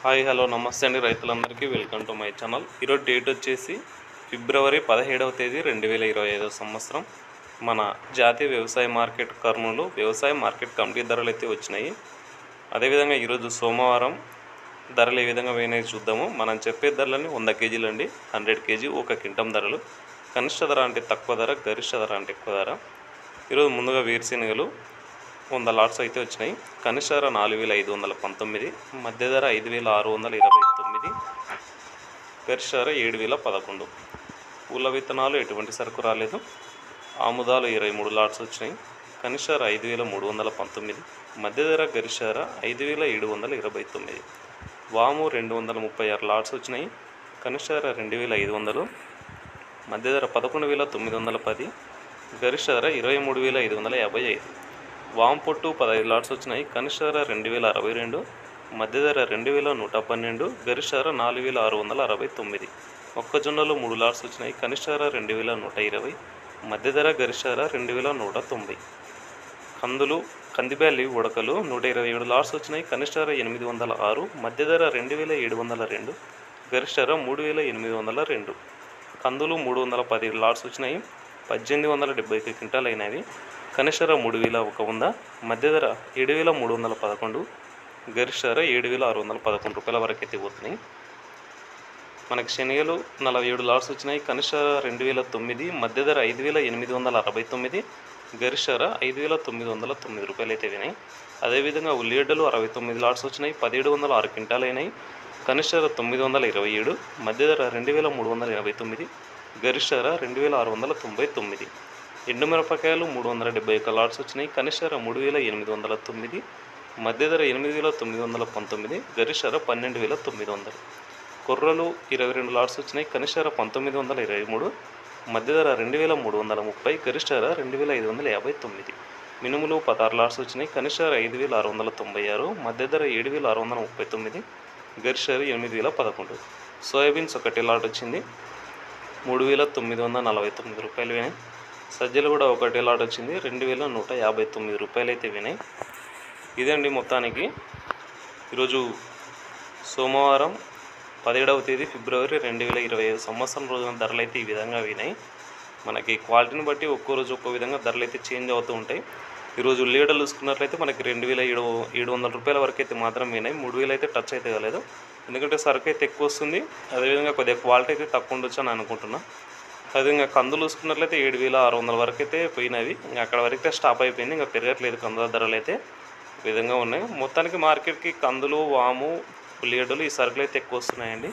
Hi hello నమస్తే అండి రైతులందరికీ వెల్కమ్ టు మై ఛానల్. ఈరోజు డేట్ వచ్చేసి ఫిబ్రవరి 17వ తేదీ 2025 సంవత్సరం. మన జాతీయ వ్యవసాయ మార్కెట్ కర్నూలు వ్యవసాయ మార్కెట్ కమిటీ ధరలు అయితే వచ్చినాయి. అదేవిధంగా ఈరోజు సోమవారం ధరలు ఏ విధంగా పోయినాయి చూద్దాము. మనం చెప్పే ధరలని 100 కేజీలు అండి, 100 కేజీ ఒక క్వింటం ధరలు. కనిష్ట ధర అంటే తక్కువ ధర, గరిష్ట ధర అంటే ఎక్కువ ధర. ఈరోజు ముందుగా వేరుశెనగలు 100 లాట్స్ అయితే వచ్చినాయి. కనిష్ట ధర 4519, మధ్య ధర 5629, గరిష్ట ధర 7011. పూల విత్తనాలు ఎటువంటి సరుకు రాలేదు. ఆముదాలు 23 లాట్స్ వచ్చినాయి. కనిష్ట ధర 5319, మధ్య ధర గరిష్ట ధర 5729. వాము 236 లాట్స్ వచ్చినాయి. కనిష్ట ధర 2500, మధ్య ధర 11910, గరిష్ట ధర 23555. వామ్ పొట్టు 15 లాట్స్ వచ్చినాయి. కనిష్ట ధర 2062, మధ్య ధర 2112, గరిష్ట ధర 4669. మొక్కజొన్నలు 3 లాట్స్ వచ్చినాయి. కనిష్ట ధర 2120, మధ్య ధర గరిష్ట ధర 2190. కందిబ్యాలి ఉడకలు 127 లాట్స్ వచ్చినాయి. కనిష్ట ధర 806, మధ్య ధర 2702, గరిష్ట ధర 3802. కందులు 310 లాట్స్ వచ్చినాయి. 1870 క్వింటాలు అయినవి. కనిష్ట ధర 3100, మధ్య ధర 7311, గరిష్ట ధర 7611 రూపాయల వరకు అయితే పోతున్నాయి. మనకి శనగలు 47 లాట్స్ వచ్చినాయి. కనిష్ట ధర 2009, మధ్య ధర 5869, గరిష్ట ధర 5909 రూపాయలు అయితే వినాయి. అదేవిధంగా ఉల్లిగడ్డలు 69 లాట్స్ వచ్చినాయి. 1706 క్వింటాలు అయినాయి. కనిష్ట ధర 927, మధ్య ధర 2389, గరిష్ట ధర 2699. ఎండుమిరపకాయలు 371 లాట్స్ వచ్చినాయి. కనిష్ట ధర 3809, మధ్య ధర 8919, గరిష్ట ధర 12900. కొర్రలు 22 లాట్స్ వచ్చినాయి. కనిష్ట ధర 1923, మధ్య ధర 2330, గరిష్ట ధర 2559. మినుములు 16 లాట్స్ వచ్చినాయి. కనిష్ట ధర 5696, మధ్య ధర 7639, గరిష్ట ధర 8011. సోయాబీన్స్ 1 లాట్ వచ్చింది, 3949 రూపాయలు వినాయి. సజ్జలు కూడా 1 లాట్ వచ్చింది, 2159 రూపాయలు అయితే వినాయి. ఇదండి మొత్తానికి ఈరోజు సోమవారం 17వ తేదీ ఫిబ్రవరి 2025 సంవత్సరం రోజున ధరలు అయితే ఈ విధంగా వినాయి. మనకి క్వాలిటీని బట్టి ఒక్కో రోజు ఒక్కో విధంగా ధరలు అయితే చేంజ్ అవుతూ ఉంటాయి. ఈరోజు ఉల్లిగడ్డలు చూసుకున్నట్లయితే మనకి 2700 రూపాయల వరకు అయితే మాత్రం వినాయి. 3000 అయితే టచ్ అయితే కాలేదు, ఎందుకంటే సరుకు అయితే ఎక్కువ వస్తుంది. అదేవిధంగా కొద్దిగా క్వాలిటీ అయితే తక్కువ ఉండొచ్చు అని అనుకుంటున్నా. అదేవిధంగా కందులు చూసుకున్నట్లయితే 7600 వరకు అయితే పోయినవి, ఇంకా అక్కడ వరకు స్టాప్ అయిపోయింది. ఇంకా పెరగట్లేదు కందుల ధరలు అయితే ఈ విధంగా ఉన్నాయి. మొత్తానికి మార్కెట్కి కందులు, వాము, ఉల్లిగడ్డలు ఈ సరుకులు అయితే ఎక్కువ వస్తున్నాయండి.